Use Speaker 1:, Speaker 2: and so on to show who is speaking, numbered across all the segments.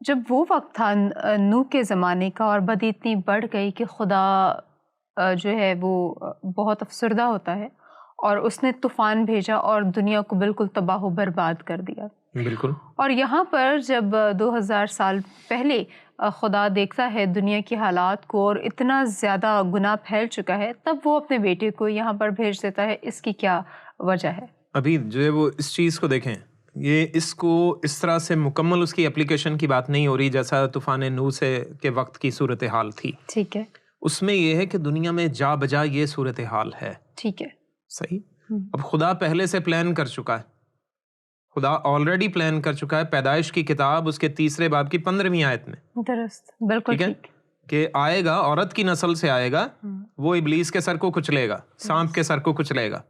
Speaker 1: جب وہ وقت تھا نوح کے زمانے کا اور بدی اتنی بڑھ گئی کہ خدا جو ہے وہ بہت افسردہ ہوتا ہے اور اس نے طوفان بھیجا اور دنیا کو بالکل تباہ و برباد کر دیا.
Speaker 2: بالکل.
Speaker 1: اور یہاں پر جب 2000 سال پہلے خدا دیکھتا ہے دنیا کے حالات کو اور اتنا زیادہ گناہ پھیل چکا ہے، تب وہ اپنے بیٹے کو یہاں پر بھیج دیتا ہے. اس کی کیا وجہ ہے؟
Speaker 2: ابھی جو ہے وہ اس چیز کو دیکھیں، یہ اس کو اس طرح سے مکمل اس کی اپلیکیشن کی بات نہیں ہو رہی جیسا طوفان نوح سے کے وقت کی صورتحال تھی.
Speaker 1: ٹھیک ہے.
Speaker 2: اس میں یہ ہے کہ دنیا میں جا بجا یہ صورتحال ہے.
Speaker 1: ٹھیک ہے.
Speaker 2: صحیح. اب خدا پہلے سے پلان کر چکا ہے، خدا آلریڈی پلان کر چکا ہے. پیدائش کی کتاب اس کے 3 باب کی 15ویں آیت میں
Speaker 1: درست، بالکل
Speaker 2: ٹھیک ہے کہ آئے گا، عورت کی نسل سے آئے گا، وہ ابلیس کے سر کو کچلے گا، سانپ کے سر کو کچلے گا.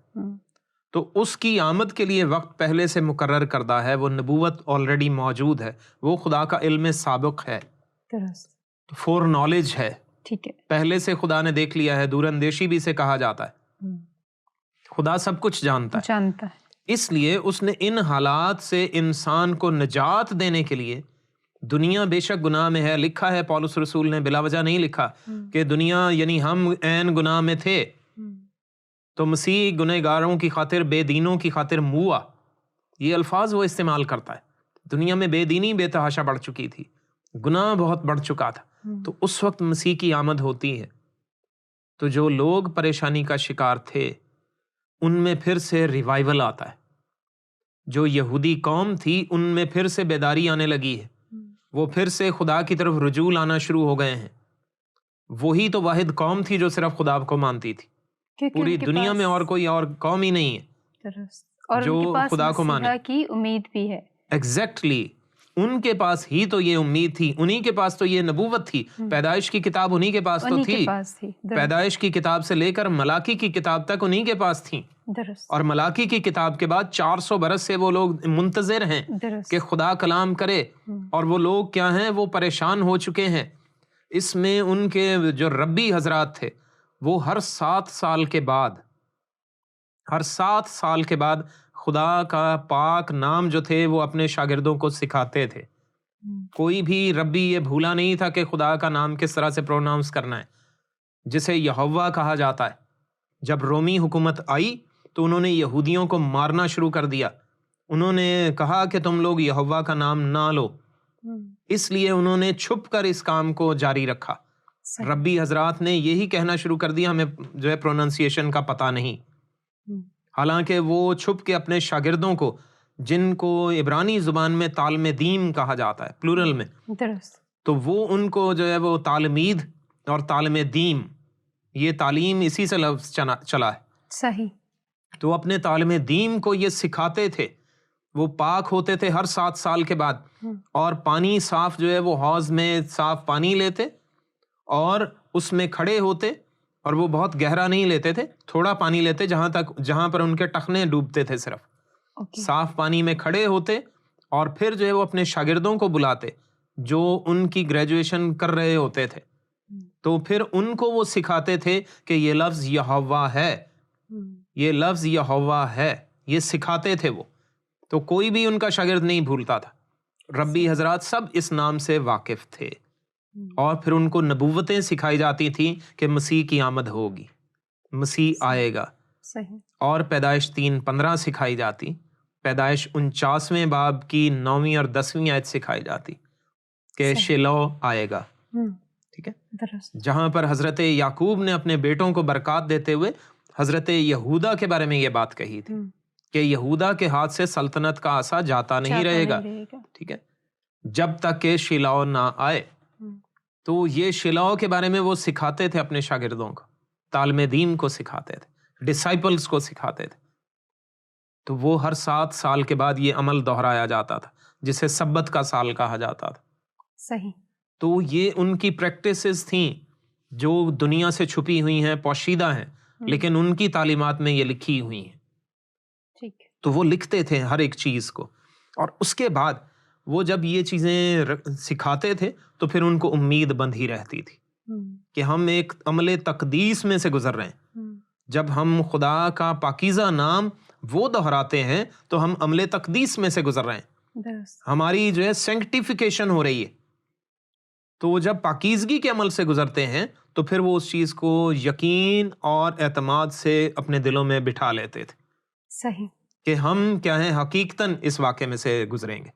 Speaker 2: تو اس کی آمد کے لیے وقت پہلے سے مقرر کردہ ہے، وہ نبوت آلریڈی موجود ہے، وہ خدا کا علم سابق ہے، فور نالج ہے.
Speaker 1: ٹھیک ہے.
Speaker 2: پہلے سے خدا نے دیکھ لیا ہے، دور اندیشی بھی سے کہا جاتا ہے. خدا سب کچھ جانتا ہے. اس لیے اس نے ان حالات سے انسان کو نجات دینے کے لیے، دنیا بے شک گناہ میں ہے، لکھا ہے پولس رسول نے، بلا وجہ نہیں لکھا کہ دنیا یعنی ہم عین گناہ میں تھے تو مسیح گنہگاروں کی خاطر، بے دینوں کی خاطر موا. یہ الفاظ وہ استعمال کرتا ہے. دنیا میں بے دینی بے تحاشا بڑھ چکی تھی، گناہ بہت بڑھ چکا تھا. تو اس وقت مسیح کی آمد ہوتی ہے تو جو لوگ پریشانی کا شکار تھے ان میں پھر سے ریوائول آتا ہے. جو یہودی قوم تھی ان میں پھر سے بیداری آنے لگی ہے، وہ پھر سے خدا کی طرف رجوع لانا شروع ہو گئے ہیں. وہی تو واحد قوم تھی جو صرف خدا کو مانتی تھی. پوری دنیا میں اور کوئی اور قوم ہی نہیں ہے
Speaker 1: اور
Speaker 2: جو خدا کو مانے.
Speaker 1: کی امید بھی ہے.
Speaker 2: ایگزیکٹلی. ان کے پاس ہی تو یہ امید تھی، انہی کے پاس تو یہ نبوت تھی. پیدائش کی کتاب انہی کے پاس تو تھی. پیدائش کی کتاب سے لے کر ملاکی کی کتاب تک انہی کے پاس تھی. اور ملاکی کی کتاب کے بعد 400 برس سے وہ لوگ منتظر ہیں کہ خدا کلام کرے. اور وہ لوگ کیا ہیں؟ وہ پریشان ہو چکے ہیں. اس میں ان کے جو ربی حضرات تھے وہ ہر 7 سال کے بعد خدا کا پاک نام جو تھے وہ اپنے شاگردوں کو سکھاتے تھے. کوئی بھی ربی یہ بھولا نہیں تھا کہ خدا کا نام کس طرح سے پروناؤنس کرنا ہے، جسے یہوہ کہا جاتا ہے. جب رومی حکومت آئی تو انہوں نے یہودیوں کو مارنا شروع کر دیا. انہوں نے کہا کہ تم لوگ یہوہ کا نام نہ لو. اس لیے انہوں نے چھپ کر اس کام کو جاری رکھا. ربی حضرات نے یہی کہنا شروع کر دیا ہمیں جو ہے پروننسیشن کا پتہ نہیں. حالانکہ وہ چھپ کے اپنے شاگردوں کو، جن کو عبرانی زبان میں تعلم دیم کہا جاتا ہے پلورل میں، تو وہ ان کو جو ہے وہ تعلمید اور تعلم دیم، یہ تعلیم اسی سے لفظ چلا ہے.
Speaker 1: صحیح.
Speaker 2: تو اپنے تعلم دیم کو یہ سکھاتے تھے. وہ پاک ہوتے تھے ہر 7 سال کے بعد، اور پانی صاف جو ہے وہ حوض میں صاف پانی لیتے اور اس میں کھڑے ہوتے، اور وہ بہت گہرا نہیں لیتے تھے، تھوڑا پانی لیتے جہاں پر ان کے ٹخنے ڈوبتے تھے صرف. صاف پانی میں کھڑے ہوتے اور پھر جو ہے وہ اپنے شاگردوں کو بلاتے جو ان کی گریجویشن کر رہے ہوتے تھے. تو پھر ان کو وہ سکھاتے تھے کہ یہ لفظ یہوہ ہے، یہ لفظ یہوہ ہے، یہ سکھاتے تھے وہ. تو کوئی بھی ان کا شاگرد نہیں بھولتا تھا. ربی حضرات سب اس نام سے واقف تھے. اور پھر ان کو نبوتیں سکھائی جاتی تھیں کہ مسیح کی آمد ہوگی، مسیح آئے گا. اور پیدائش 3:15 سکھائی جاتی، پیدائش 49ویں باب کی 9ویں اور 10ویں آیت سکھائی جاتی کہ شیلو آئے گا. ٹھیک ہے. جہاں پر حضرت یعقوب نے اپنے بیٹوں کو برکات دیتے ہوئے حضرت یہودا کے بارے میں یہ بات کہی تھی کہ یہودا کے ہاتھ سے سلطنت کا عصا جاتا نہیں رہے گا. ٹھیک ہے، جب تک کہ شیلو نہ آئے. تو یہ شیلو کے بارے میں وہ سکھاتے تھے اپنے شاگردوں کو، تعلم دین کو سکھاتے تھے، ڈسائپلز کو سکھاتے تھے. تو وہ ہر 7 سال کے بعد یہ عمل دہرایا جاتا تھا جسے سبت کا سال کہا جاتا تھا.
Speaker 1: صحیح.
Speaker 2: تو یہ ان کی پریکٹسز تھیں جو دنیا سے چھپی ہوئی ہیں، پوشیدہ ہیں، لیکن ان کی تعلیمات میں یہ لکھی ہوئی ہیں.
Speaker 1: ٹھیک.
Speaker 2: تو وہ لکھتے تھے ہر ایک چیز کو. اور اس کے بعد وہ جب یہ چیزیں سکھاتے تھے تو پھر ان کو امید بندھی رہتی تھی کہ ہم ایک عمل تقدیس میں سے گزر رہے ہیں. جب ہم خدا کا پاکیزہ نام وہ دہراتے ہیں تو ہم عمل تقدیس میں سے گزر رہے ہیں. ہماری جو ہے سینکٹیفیکیشن ہو رہی ہے. تو وہ جب پاکیزگی کے عمل سے گزرتے ہیں تو پھر وہ اس چیز کو یقین اور اعتماد سے اپنے دلوں میں بٹھا لیتے تھے
Speaker 1: صحیح
Speaker 2: کہ ہم کیا ہیں حقیقتاً اس واقعے میں سے گزریں گے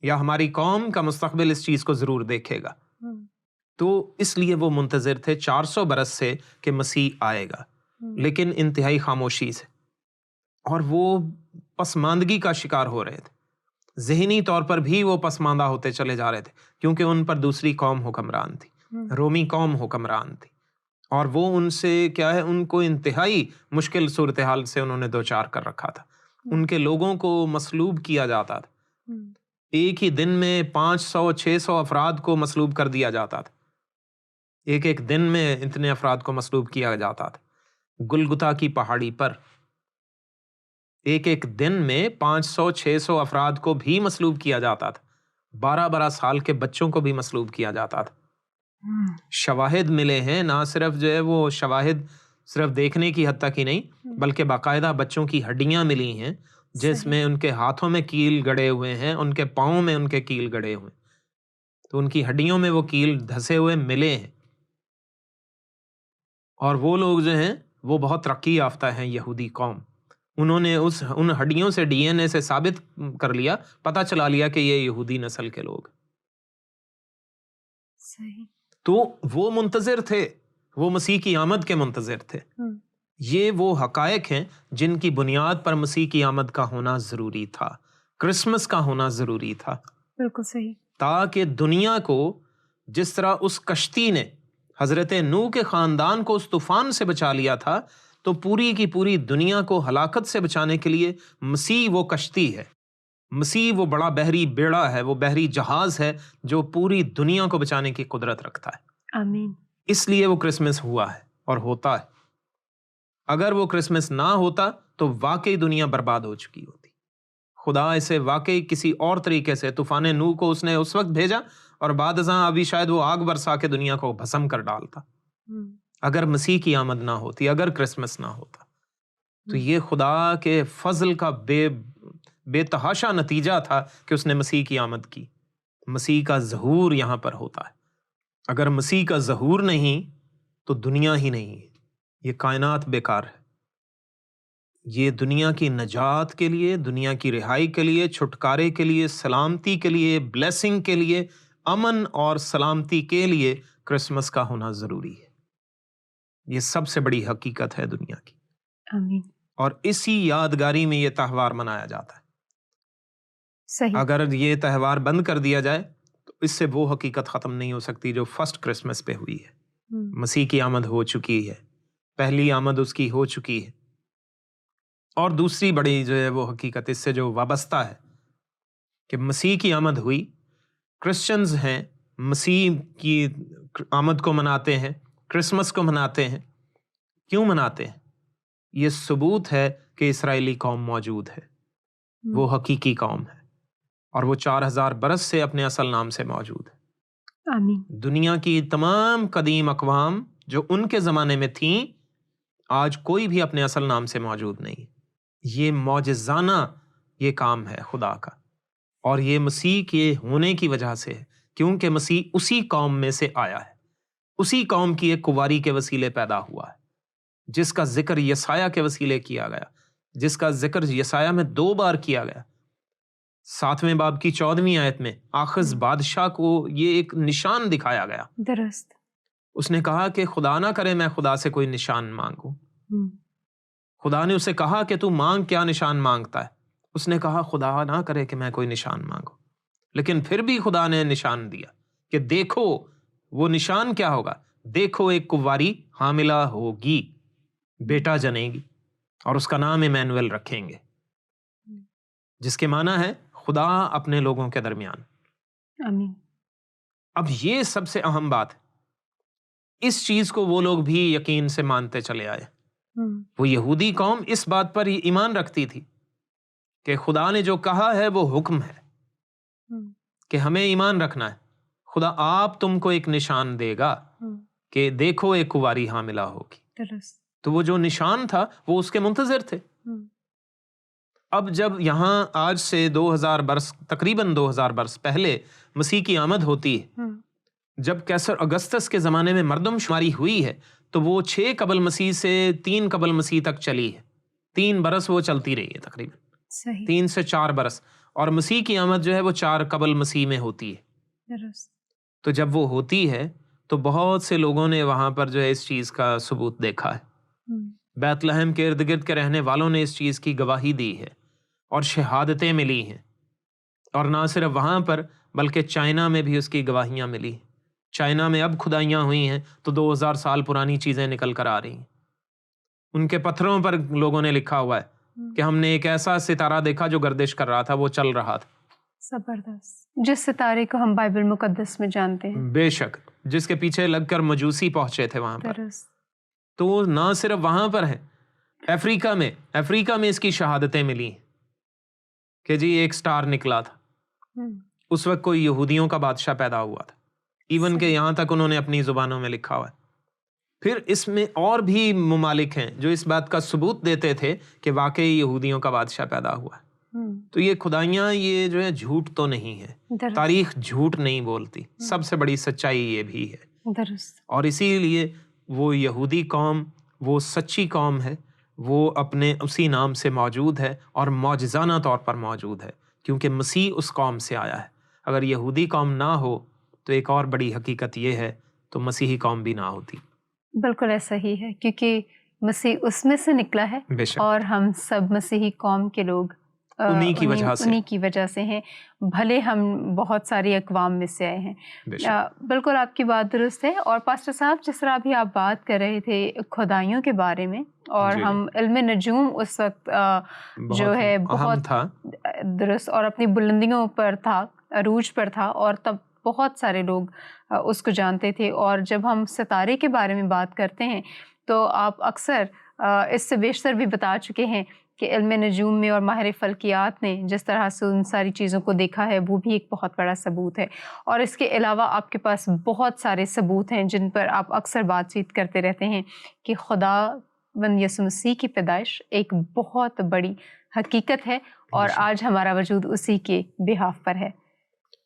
Speaker 2: یا ہماری قوم کا مستقبل اس چیز کو ضرور دیکھے گا. تو اس لیے وہ منتظر تھے 400 برس سے کہ مسیح آئے گا، لیکن انتہائی خاموشی سے، اور وہ پسماندگی کا شکار ہو رہے تھے. ذہنی طور پر بھی وہ پسماندہ ہوتے چلے جا رہے تھے کیونکہ ان پر دوسری قوم حکمران تھی، رومی قوم حکمران تھی، اور وہ ان سے کیا ہے ان کو انتہائی مشکل صورتحال سے انہوں نے دوچار کر رکھا تھا. ان کے لوگوں کو مصلوب کیا جاتا تھا، ایک ہی دن میں 500-600 افراد کو مصلوب کر دیا جاتا تھا، ایک دن میں اتنے افراد کو مصلوب کیا جاتا تھا. گلگتا کی پہاڑی پر ایک دن میں 500-600 افراد کو بھی مصلوب کیا جاتا تھا. 12 سال کے بچوں کو بھی مصلوب کیا جاتا تھا. شواہد ملے ہیں، نہ صرف جو ہے وہ شواہد صرف دیکھنے کی حد تک ہی نہیں، بلکہ باقاعدہ بچوں کی ہڈیاں ملی ہیں جس میں ان کے ہاتھوں میں کیل گڑے ہوئے ہیں، ان کے پاؤں میں ان کے کیل گڑے ہوئے، تو ان کی ہڈیوں میں وہ کیل دھسے ہوئے ملے ہیں. اور وہ لوگ جو ہیں وہ بہت ترقی یافتہ ہیں، یہودی قوم، انہوں نے ان ہڈیوں سے ڈی این اے سے ثابت کر لیا، پتہ چلا لیا کہ یہ یہودی نسل کے لوگ.
Speaker 1: صحیح.
Speaker 2: تو وہ منتظر تھے، وہ مسیح کی آمد کے منتظر تھے. یہ وہ حقائق ہیں جن کی بنیاد پر مسیح کی آمد کا ہونا ضروری تھا، کرسمس کا ہونا ضروری تھا.
Speaker 1: بالکل صحیح.
Speaker 2: تاکہ دنیا کو جس طرح اس کشتی نے حضرت نوح کے خاندان کو اس طوفان سے بچا لیا تھا، تو پوری کی پوری دنیا کو ہلاکت سے بچانے کے لیے مسیح وہ کشتی ہے، مسیح وہ بڑا بحری بیڑا ہے، وہ بحری جہاز ہے جو پوری دنیا کو بچانے کی قدرت رکھتا ہے.
Speaker 1: آمین.
Speaker 2: اس لیے وہ کرسمس ہوا ہے اور ہوتا ہے. اگر وہ کرسمس نہ ہوتا تو واقعی دنیا برباد ہو چکی ہوتی. خدا اسے واقعی کسی اور طریقے سے، طوفان نوح کو اس نے اس وقت بھیجا اور بعد ازاں ابھی شاید وہ آگ برسا کے دنیا کو بھسم کر ڈالتا. اگر مسیح کی آمد نہ ہوتی، اگر کرسمس نہ ہوتا، تو یہ خدا کے فضل کا بے تحاشا نتیجہ تھا کہ اس نے مسیح کی آمد کی. مسیح کا ظہور یہاں پر ہوتا ہے. اگر مسیح کا ظہور نہیں تو دنیا ہی نہیں ہے، یہ کائنات بیکار ہے. یہ دنیا کی نجات کے لیے، دنیا کی رہائی کے لیے، چھٹکارے کے لیے، سلامتی کے لیے، بلیسنگ کے لیے، امن اور سلامتی کے لیے کرسمس کا ہونا ضروری ہے. یہ سب سے بڑی حقیقت ہے دنیا کی.
Speaker 1: آمین.
Speaker 2: اور اسی یادگاری میں یہ تہوار منایا جاتا ہے.
Speaker 1: صحیح.
Speaker 2: اگر یہ تہوار بند کر دیا جائے تو اس سے وہ حقیقت ختم نہیں ہو سکتی جو فرسٹ کرسمس پہ ہوئی ہے. مسیح کی آمد ہو چکی ہے، پہلی آمد اس کی ہو چکی ہے. اور دوسری بڑی جو ہے وہ حقیقت اس سے جو وابستہ ہے کہ مسیح کی آمد ہوئی. کرسچنز ہیں، مسیح کی آمد کو مناتے ہیں، کرسمس کو مناتے ہیں. کیوں مناتے ہیں؟ یہ ثبوت ہے کہ اسرائیلی قوم موجود ہے، وہ حقیقی قوم ہے، اور وہ 4000 برس سے اپنے اصل نام سے موجود ہے.
Speaker 1: آمین.
Speaker 2: دنیا کی تمام قدیم اقوام جو ان کے زمانے میں تھیں، آج کوئی بھی اپنے اصل نام سے موجود نہیں. یہ معجزانہ یہ کام ہے خدا کا، اور یہ مسیح کے ہونے کی وجہ سے ہے، کیونکہ مسیح اسی قوم میں سے آیا ہے، اسی قوم کی ایک کنواری کے وسیلے پیدا ہوا ہے، جس کا ذکر یسایہ کے وسیلے کیا گیا، جس کا ذکر یسایہ میں 2 بار کیا گیا. 7ویں باب کی 14ویں آیت میں آخذ بادشاہ کو یہ ایک نشان دکھایا گیا.
Speaker 1: درست.
Speaker 2: اس نے کہا کہ خدا نہ کرے میں خدا سے کوئی نشان مانگوں. خدا نے اسے کہا کہ تو مانگ، کیا نشان مانگتا ہے؟ اس نے کہا خدا نہ کرے کہ میں کوئی نشان مانگوں. لیکن پھر بھی خدا نے نشان دیا کہ دیکھو وہ نشان کیا ہوگا، دیکھو ایک کنواری حاملہ ہوگی، بیٹا جنے گی، اور اس کا نام ایمینویل رکھیں گے، جس کے معنی ہے خدا اپنے لوگوں کے درمیان.
Speaker 1: آمین.
Speaker 2: اب یہ سب سے اہم بات ہے، اس چیز کو وہ لوگ بھی یقین سے مانتے چلے آئے. وہ یہودی قوم اس بات پر ایمان رکھتی تھی کہ خدا نے جو کہا ہے وہ حکم ہے کہ ہمیں ایمان رکھنا ہے. خدا آپ تم کو ایک نشان دے گا کہ دیکھو ایک کنواری حاملہ ہوگی. تو وہ جو نشان تھا وہ اس کے منتظر تھے. اب جب یہاں آج سے 2000 برس، تقریباً 2000 برس پہلے مسیح کی آمد ہوتی ہے، جب کیسر اگستس کے زمانے میں مردم شماری ہوئی ہے تو وہ 6 قبل مسیح سے 3 قبل مسیح تک چلی ہے. 3 برس وہ چلتی رہی ہے تقریباً.
Speaker 1: صحیح.
Speaker 2: 3 سے 4 برس. اور مسیح کی آمد جو ہے وہ 4 قبل مسیح میں ہوتی ہے. تو جب وہ ہوتی ہے تو بہت سے لوگوں نے وہاں پر جو ہے اس چیز کا ثبوت دیکھا ہے. بیت لحم کے ارد گرد کے رہنے والوں نے اس چیز کی گواہی دی ہے اور شہادتیں ملی ہیں. اور نہ صرف وہاں پر بلکہ چائنا میں بھی اس کی گواہیاں ملی. چائنا میں اب کھدائیاں ہوئی ہیں تو 2000 سال پرانی چیزیں نکل کر آ رہی ہیں. ان کے پتھروں پر لوگوں نے لکھا ہوا ہے کہ ہم نے ایک ایسا ستارہ دیکھا جو گردش کر رہا تھا، وہ چل رہا تھا.
Speaker 1: زبردست. جس ستارے کو ہم بائبل مقدس میں جانتے ہیں.
Speaker 2: بے شک، جس کے پیچھے لگ کر مجوسی پہنچے تھے وہاں پر. تو نہ صرف وہاں پر ہے، افریقہ میں اس کی شہادتیں ملی ہیں کہ جی ایک سٹار نکلا تھا. اس وقت کوئی یہودیوں کا بادشاہ پیدا ہوا تھا. ایون کہ یہاں تک انہوں نے اپنی زبانوں میں لکھا ہوا ہے. پھر اس میں اور بھی ممالک ہیں جو اس بات کا ثبوت دیتے تھے کہ واقعی یہودیوں کا بادشاہ پیدا ہوا ہے. تو یہ کھدائیاں یہ جو ہے جھوٹ تو نہیں ہے. تاریخ جھوٹ نہیں بولتی. سب سے بڑی سچائی یہ بھی ہے.
Speaker 1: درست.
Speaker 2: اور اسی لیے وہ یہودی قوم وہ سچی قوم ہے، وہ اپنے اسی نام سے موجود ہے اور معجزانہ طور پر موجود ہے کیونکہ مسیح اس قوم سے آیا ہے. اگر یہودی قوم نہ ہو تو ایک اور بڑی حقیقت یہ ہے تو مسیحی قوم بھی نہ ہوتی.
Speaker 1: بالکل ایسا ہی ہے کیونکہ مسیح اس میں سے نکلا ہے اور ہم سب مسیحی قوم کے لوگ انہی کی وجہ سے ہیں، بھلے ہم بہت ساری اقوام میں سے آئے ہیں. بالکل آپ کی بات درست ہے. اور پاسٹر صاحب جس طرح ابھی آپ بات کر رہے تھے کھدائیوں کے بارے میں اور ہم علم نجوم اس وقت جو ہے بہت
Speaker 2: تھا
Speaker 1: درست اور اپنی بلندیوں پر تھا، عروج پر تھا اور تب بہت سارے لوگ اس کو جانتے تھے. اور جب ہم ستارے کے بارے میں بات کرتے ہیں تو آپ اکثر اس سے بیشتر بھی بتا چکے ہیں کہ علم نجوم میں اور ماہر فلکیات نے جس طرح سے ان ساری چیزوں کو دیکھا ہے وہ بھی ایک بہت بڑا ثبوت ہے. اور اس کے علاوہ آپ کے پاس بہت سارے ثبوت ہیں جن پر آپ اکثر بات چیت کرتے رہتے ہیں کہ خدا بند یسوع مسیح کی پیدائش ایک بہت بڑی حقیقت ہے اور آج ہمارا وجود اسی کے بہاف پر ہے.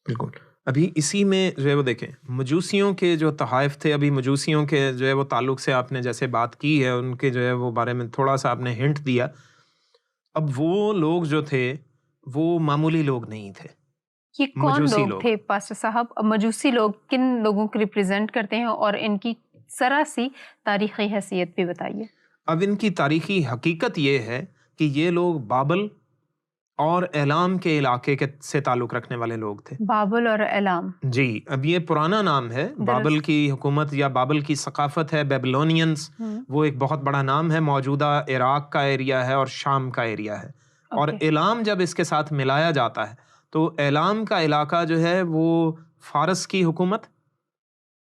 Speaker 2: بالکل. ابھی اسی میں جو ہے وہ دیکھیں مجوسیوں کے جو تحائف تھے، ابھی مجوسیوں کے جو ہے وہ تعلق سے آپ نے جیسے بات کی ہے ان کے جو ہے وہ بارے میں تھوڑا سا آپ نے ہنٹ دیا. اب وہ لوگ جو تھے وہ معمولی لوگ نہیں تھے.
Speaker 1: یہ کون لوگ تھے پاسٹر صاحب؟ مجوسی لوگ کن لوگوں کو ریپریزنٹ کرتے ہیں اور ان کی ذرا سی تاریخی حیثیت بھی بتائیے.
Speaker 2: اب ان کی تاریخی حقیقت یہ ہے کہ یہ لوگ بابل اور ایلام کے علاقے کے سے تعلق رکھنے والے لوگ تھے.
Speaker 1: بابل اور ایلام،
Speaker 2: جی. اب یہ پرانا نام ہے. بابل کی حکومت یا بابل کی ثقافت ہے، بیبلونینز، وہ ایک بہت بڑا نام ہے. موجودہ عراق کا ایریا ہے اور شام کا ایریا ہے. اور ایلام جب اس کے ساتھ ملایا جاتا ہے تو ایلام کا علاقہ جو ہے وہ فارس کی حکومت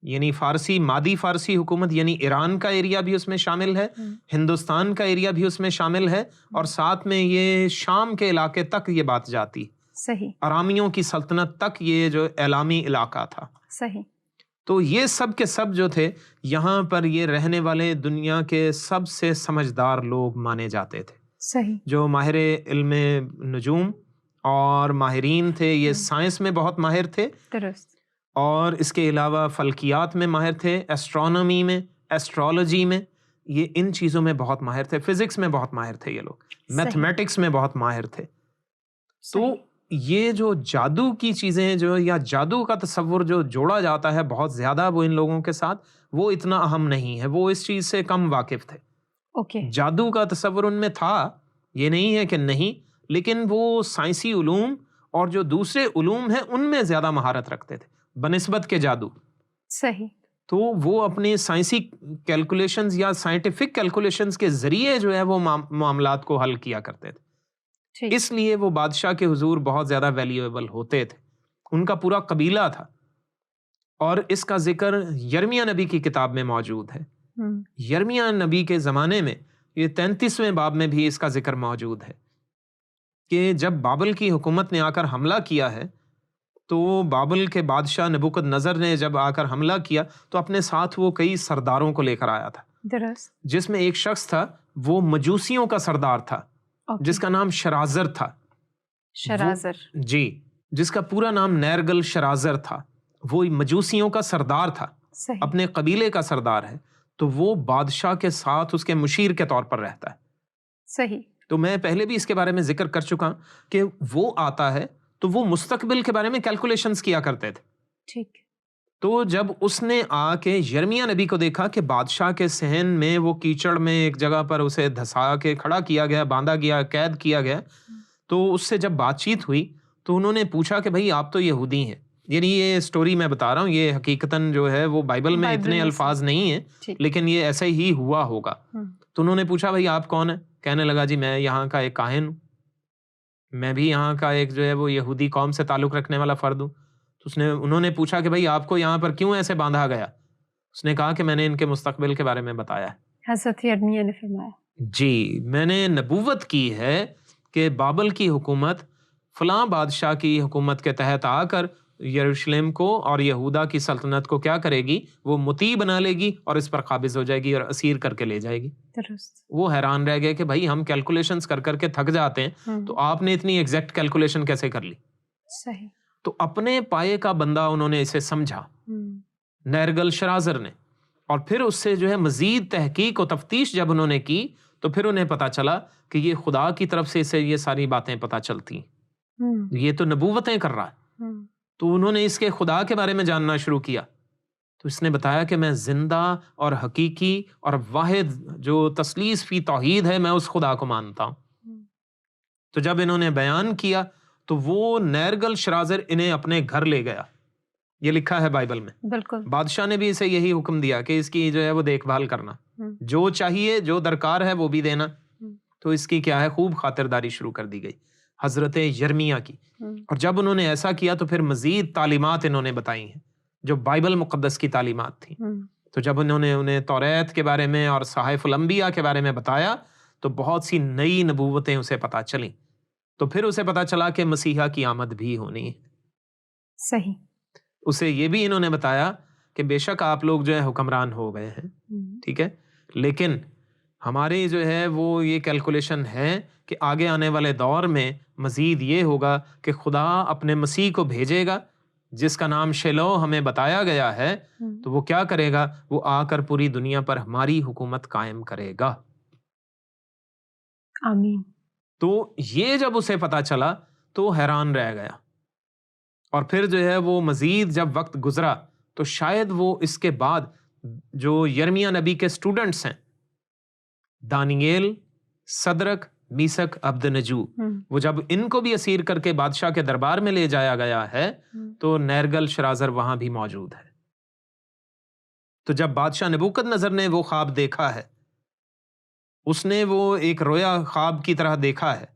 Speaker 2: یعنی فارسی مادی فارسی حکومت یعنی ایران کا ایریا بھی اس میں شامل ہے، ہندوستان کا ایریا بھی اس میں شامل ہے اور ساتھ میں یہ شام کے علاقے تک یہ بات جاتی.
Speaker 1: صحیح.
Speaker 2: ارامیوں کی سلطنت تک یہ جو ایلامی علاقہ تھا.
Speaker 1: صحیح.
Speaker 2: تو یہ سب کے سب جو تھے یہاں پر یہ رہنے والے دنیا کے سب سے سمجھدار لوگ مانے جاتے تھے.
Speaker 1: صحیح.
Speaker 2: جو ماہر علم نجوم اور ماہرین تھے، یہ سائنس میں بہت ماہر تھے.
Speaker 1: درست.
Speaker 2: اور اس کے علاوہ فلکیات میں ماہر تھے، ایسٹرونومی میں، ایسٹرولوجی میں، یہ ان چیزوں میں بہت ماہر تھے. فزکس میں بہت ماہر تھے یہ لوگ، میتھمیٹکس میں بہت ماہر تھے. تو یہ جو جادو کی چیزیں جو یا جادو کا تصور جو جوڑا جاتا ہے بہت زیادہ وہ ان لوگوں کے ساتھ، وہ اتنا اہم نہیں ہے. وہ اس چیز سے کم واقف تھے. جادو کا تصور ان میں تھا، یہ نہیں ہے کہ نہیں، لیکن وہ سائنسی علوم اور جو دوسرے علوم ہیں ان میں زیادہ مہارت رکھتے تھے بنسبت کے جادو.
Speaker 1: صحیح.
Speaker 2: تو وہ اپنے سائنسی کیلکولیشنز یا سائنٹیفک کیلکولیشنز کے ذریعے جو ہے وہ معاملات کو حل کیا کرتے تھے. اس لیے وہ بادشاہ کے حضور بہت زیادہ ویلیویبل ہوتے تھے. ان کا پورا قبیلہ تھا اور اس کا ذکر یرمیہ نبی کی کتاب میں موجود ہے. یرمیہ نبی کے زمانے میں یہ 33ویں باب میں بھی اس کا ذکر موجود ہے کہ جب بابل کی حکومت نے آ کر حملہ کیا ہے تو بابل کے بادشاہ نبوکد نظر نے جب آ کر حملہ کیا تو اپنے ساتھ وہ کئی سرداروں کو لے کر آیا تھا.
Speaker 1: درست.
Speaker 2: جس میں ایک شخص تھا وہ مجوسیوں کا سردار تھا جس کا نام شرازر تھا.
Speaker 1: شرازر.
Speaker 2: جی. جس کا پورا نام نیرگل شرازر تھا وہ مجوسیوں کا سردار تھا،
Speaker 1: صحیح
Speaker 2: اپنے قبیلے کا سردار ہے، تو وہ بادشاہ کے ساتھ اس کے مشیر کے طور پر رہتا ہے۔
Speaker 1: صحیح
Speaker 2: تو میں پہلے بھی اس کے بارے میں ذکر کر چکا ہوں کہ وہ آتا ہے تو وہ مستقبل کے بارے میں کیلکولیشنز کیا کرتے تھے۔
Speaker 1: ٹھیک
Speaker 2: تو جب اس نے آ کے یرمیہ نبی کو دیکھا کہ بادشاہ کے صحن میں وہ کیچڑ میں ایک جگہ پر اسے دھسا کے کھڑا کیا گیا، باندھا گیا، قید کیا گیا، تو اس سے جب بات چیت ہوئی تو انہوں نے پوچھا کہ بھائی آپ تو یہودی ہیں، یعنی یہ سٹوری میں بتا رہا ہوں، یہ حقیقتاً جو ہے وہ بائبل میں اتنے الفاظ نہیں ہیں،
Speaker 1: ٹھیک
Speaker 2: لیکن یہ ایسے ہی ہوا ہوگا۔ تو انہوں نے پوچھا بھائی آپ کون ہیں؟ کہنے لگا جی میں یہاں کا ایک کاہن ہوں، میں بھی یہاں کا ایک جو ہے وہ یہودی قوم سے تعلق رکھنے والا فرد ہوں۔ تو انہوں نے پوچھا کہ بھائی آپ کو یہاں پر کیوں ایسے باندھا گیا؟ اس نے کہا کہ میں نے ان کے مستقبل کے بارے میں بتایا ہے۔
Speaker 1: حضرت یرمیہ نے فرمایا
Speaker 2: جی میں نے نبوت کی ہے کہ بابل کی حکومت فلاں بادشاہ کی حکومت کے تحت آ کر یروشلم کو اور یہودا کی سلطنت کو کیا کرے گی؟ وہ مطیع بنا لے گی اور اس پر قابض ہو جائے گی اور اسیر کر کے لے جائے گی۔
Speaker 1: درست
Speaker 2: وہ حیران رہ گئے کہ بھائی ہم کیلکولیشنز کر کر کے تھک جاتے ہیں، تو آپ نے اتنی ایگزیکٹ کیلکولیشن کیسے کر لی؟
Speaker 1: صحیح
Speaker 2: تو اپنے پائے کا بندہ انہوں نے اسے سمجھا، نیرگل شرازر نے، اور پھر اس سے جو ہے مزید تحقیق و تفتیش جب انہوں نے کی تو پھر انہیں پتا چلا کہ یہ خدا کی طرف سے اسے یہ ساری باتیں پتا چلتی، یہ تو نبوتیں کر رہا ہے۔ تو انہوں نے اس کے خدا کے بارے میں جاننا شروع کیا، تو اس نے بتایا کہ میں زندہ اور حقیقی اور واحد جو تثلیث فی توحید ہے، میں اس خدا کو مانتا ہوں۔ تو جب انہوں نے بیان کیا تو وہ نیرگل شرازر انہیں اپنے گھر لے گیا، یہ لکھا ہے بائبل میں۔
Speaker 1: بالکل
Speaker 2: بادشاہ نے بھی اسے یہی حکم دیا کہ اس کی جو ہے وہ دیکھ بھال کرنا، جو چاہیے جو درکار ہے وہ بھی دینا۔ تو اس کی کیا ہے خوب خاطرداری شروع کر دی گئی حضرت یرمیہ کی، اور جب انہوں نے ایسا کیا تو پھر مزید تعلیمات انہوں نے بتائی ہیں جو بائبل مقدس کی تعلیمات تھیں۔ تو جب انہوں نے انہیں توریت کے بارے میں اور صحائف الانبیاء کے بارے میں بتایا تو بہت سی نئی نبوتیں اسے پتہ چلیں، تو پھر اسے پتہ چلا کہ مسیحا کی آمد بھی ہونی ہے۔
Speaker 1: صحیح
Speaker 2: اسے یہ بھی انہوں نے بتایا کہ بے شک آپ لوگ جو ہے حکمران ہو گئے ہیں، ٹھیک ہے، لیکن ہماری جو ہے وہ یہ کیلکولیشن ہے کہ آگے آنے والے دور میں مزید یہ ہوگا کہ خدا اپنے مسیح کو بھیجے گا جس کا نام شیلو ہمیں بتایا گیا ہے، تو وہ کیا کرے گا؟ وہ آ کر پوری دنیا پر ہماری حکومت قائم کرے گا۔
Speaker 1: آمین۔
Speaker 2: تو یہ جب اسے پتا چلا تو حیران رہ گیا، اور پھر جو ہے وہ مزید جب وقت گزرا تو شاید وہ اس کے بعد جو یرمیہ نبی کے سٹوڈنٹس ہیں، دانییل، صدرک، میسک، عبدنجو، وہ جب ان کو بھی اسیر کر کے بادشاہ کے دربار میں لے جایا گیا ہے تو نیرگل شرازر وہاں بھی موجود ہے۔ تو جب بادشاہ نبوکد نظر نے وہ خواب دیکھا ہے، اس نے وہ ایک رویا خواب کی طرح دیکھا ہے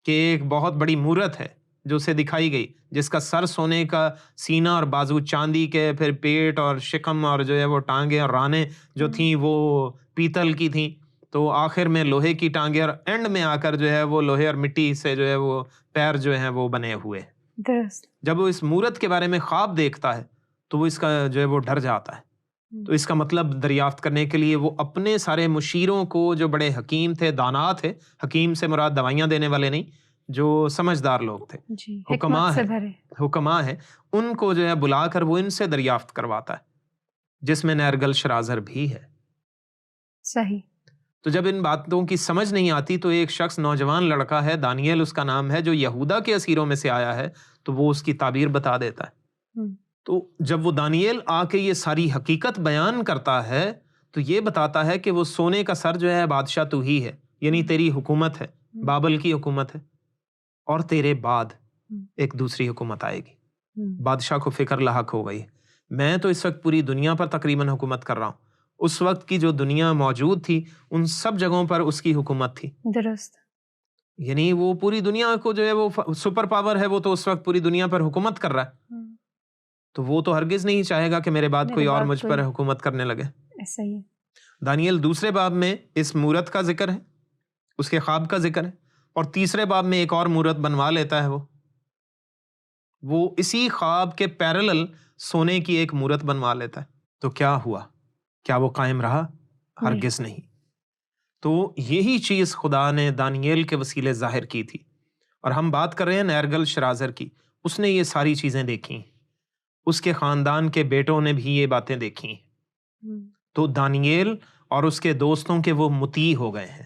Speaker 2: کہ ایک بہت بڑی مورت ہے جو اسے دکھائی گئی، جس کا سر سونے کا، سینہ اور بازو چاندی کے، پھر پیٹ اور شکم اور جو ہے وہ ٹانگیں اور رانیں جو تھیں وہ پیتل کی تھیں، تو آخر میں لوہے کی ٹانگیں، اور اینڈ میں آ کر جو ہے وہ لوہے اور مٹی سے جو ہے وہ پیر جو ہیں وہ بنے ہوئے۔ جب وہ اس مورت کے بارے میں خواب دیکھتا ہے تو وہ اس کا جو ہے وہ ڈر جاتا ہے۔ تو اس کا مطلب دریافت کرنے کے لیے وہ اپنے سارے مشیروں کو جو بڑے حکیم تھے، دانا تھے، حکیم سے مراد دوائیاں دینے والے نہیں، جو سمجھدار لوگ تھے، حکماء ہیں، ان کو جو ہے بلا کر وہ ان سے دریافت کرواتا ہے، جس میں نیرگل شرازر بھی ہے۔
Speaker 1: صحیح۔
Speaker 2: تو جب ان باتوں کی سمجھ نہیں آتی تو ایک شخص، نوجوان لڑکا ہے، دانیل اس کا نام ہے، جو یہودا کے اسیروں میں سے آیا ہے، تو وہ اس کی تعبیر بتا دیتا ہے۔ تو جب وہ دانیل آ کے یہ ساری حقیقت بیان کرتا ہے تو یہ بتاتا ہے کہ وہ سونے کا سر جو ہے بادشاہ تو ہی ہے، یعنی تیری حکومت ہے، بابل کی حکومت ہے، اور تیرے بعد ایک دوسری حکومت آئے گی۔ بادشاہ کو فکر لاحق ہو گئی، میں تو اس وقت پوری دنیا پر تقریباً حکومت کر رہا ہوں، اس وقت کی جو دنیا موجود تھی ان سب جگہوں پر اس کی حکومت تھی۔
Speaker 1: درست۔
Speaker 2: یعنی وہ پوری دنیا کو جو ہے وہ سپر پاور ہے، وہ تو اس وقت پوری دنیا پر حکومت کر رہا ہے، تو وہ تو ہرگز نہیں چاہے گا کہ میرے بعد کوئی اور مجھ پر حکومت کرنے لگے۔
Speaker 1: ایسا ہی۔
Speaker 2: دانیل دوسرے باب میں اس مورت کا ذکر ہے، اس کے خواب کا ذکر ہے، اور تیسرے باب میں ایک اور مورت بنوا لیتا ہے، وہ اسی خواب کے پیرلل سونے کی ایک مورت بنوا لیتا ہے۔ تو کیا ہوا؟ کیا وہ قائم رہا؟ ہرگز نہیں۔ تو یہی چیز خدا نے دانیل کے وسیلے ظاہر کی تھی، اور ہم بات کر رہے ہیں نیرگل شرازر کی، اس نے یہ ساری چیزیں دیکھی، اس کے خاندان کے بیٹوں نے بھی یہ باتیں دیکھی ہیں۔ تو دانییل اور اس کے دوستوں کے وہ مطیع ہو گئے ہیں۔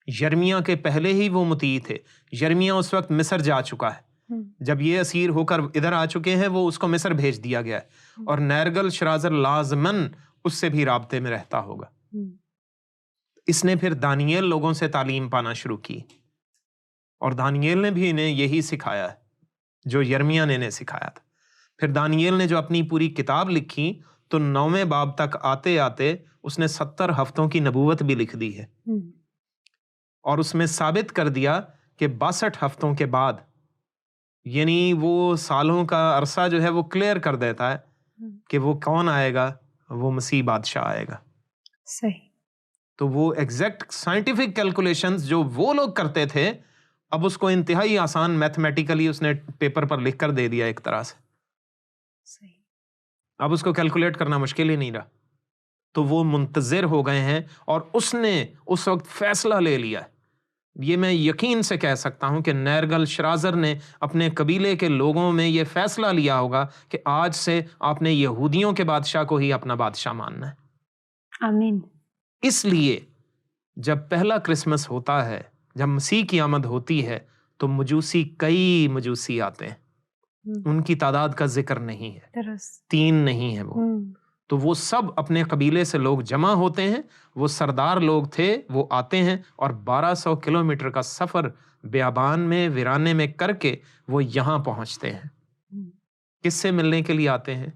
Speaker 2: یرمیہ کے پہلے ہی وہ مطیع تھے۔ یرمیہ اس وقت مصر جا چکا ہے، جب یہ اسیر ہو کر ادھر آ چکے ہیں وہ اس کو مصر بھیج دیا گیا ہے، اور نیرگل شرازر لازمن اس سے بھی رابطے میں رہتا ہوگا۔ اس نے پھر دانییل لوگوں سے تعلیم پانا شروع کی، اور دانییل نے بھی انہیں یہی سکھایا ہے جو یرمیہ نے انہیں سکھایا تھا۔ پھر دانییل نے جو اپنی پوری کتاب لکھی تو 9ویں باب تک آتے آتے اس نے 70 ہفتوں کی نبوت بھی لکھ دی ہے، اور اس میں ثابت کر دیا کہ 62 ہفتوں کے بعد، یعنی وہ سالوں کا عرصہ جو ہے وہ کلیئر کر دیتا ہے کہ وہ کون آئے گا، وہ مسیح بادشاہ آئے گا۔
Speaker 1: صحیح۔
Speaker 2: تو وہ ایگزیکٹ سائنٹیفک کیلکولیشنز جو وہ لوگ کرتے تھے، اب اس کو انتہائی آسان میتھمیٹیکلی اس نے پیپر پر لکھ کر دے دیا ایک طرح سے۔
Speaker 1: صحیح۔
Speaker 2: اب اس کو کیلکولیٹ کرنا مشکل ہی نہیں رہا۔ تو وہ منتظر ہو گئے ہیں، اور اس نے اس وقت فیصلہ لے لیا ہے۔ یہ میں یقین سے کہہ سکتا ہوں کہ نیرگل شرازر نے اپنے قبیلے کے لوگوں میں یہ فیصلہ لیا ہوگا کہ آج سے آپ نے یہودیوں کے بادشاہ کو ہی اپنا بادشاہ ماننا ہے۔
Speaker 1: آمین۔
Speaker 2: اس لیے جب پہلا کرسمس ہوتا ہے، جب مسیح کی آمد ہوتی ہے، تو کئی مجوسی آتے ہیں۔ ان کی تعداد کا ذکر نہیں ہے، 3 نہیں ہے وہ۔ تو وہ سب اپنے قبیلے سے لوگ جمع ہوتے ہیں، وہ سردار لوگ تھے، وہ آتے ہیں اور 1200 کلومیٹر کا سفر بیابان میں ویرانے میں کر کے وہ یہاں پہنچتے ہیں۔ کس سے ملنے کے لیے آتے ہیں؟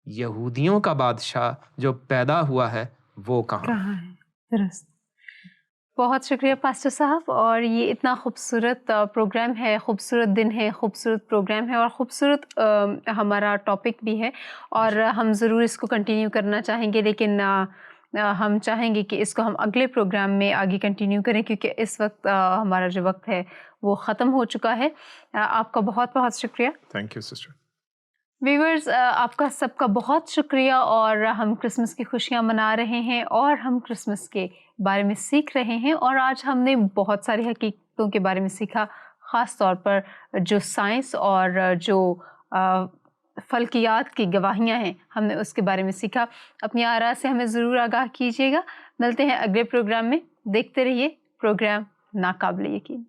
Speaker 2: یہودیوں کا بادشاہ جو پیدا ہوا ہے وہ کہاں
Speaker 1: ہے؟ درست۔ بہت شکریہ پاسٹر صاحب، اور یہ اتنا خوبصورت پروگرام ہے، خوبصورت دن ہے، خوبصورت پروگرام ہے، اور خوبصورت ہمارا ٹاپک بھی ہے، اور ہم ضرور اس کو کنٹینیو کرنا چاہیں گے، لیکن ہم چاہیں گے کہ اس کو ہم اگلے پروگرام میں آگے کنٹینیو کریں، کیونکہ اس وقت ہمارا جو وقت ہے وہ ختم ہو چکا ہے۔ آپ کا بہت بہت شکریہ۔
Speaker 2: Thank you sister.
Speaker 1: ویورز، آپ کا سب کا بہت شکریہ، اور ہم کرسمس کی خوشیاں منا رہے ہیں، اور ہم کرسمس کے بارے میں سیکھ رہے ہیں، اور آج ہم نے بہت ساری حقیقتوں کے بارے میں سیکھا، خاص طور پر جو سائنس اور جو فلکیات کی گواہیاں ہیں، ہم نے اس کے بارے میں سیکھا۔ اپنی آراء سے ہمیں ضرور آگاہ کیجیے گا۔ ملتے ہیں اگلے پروگرام میں، دیکھتے رہیے پروگرام ناقابل یقین۔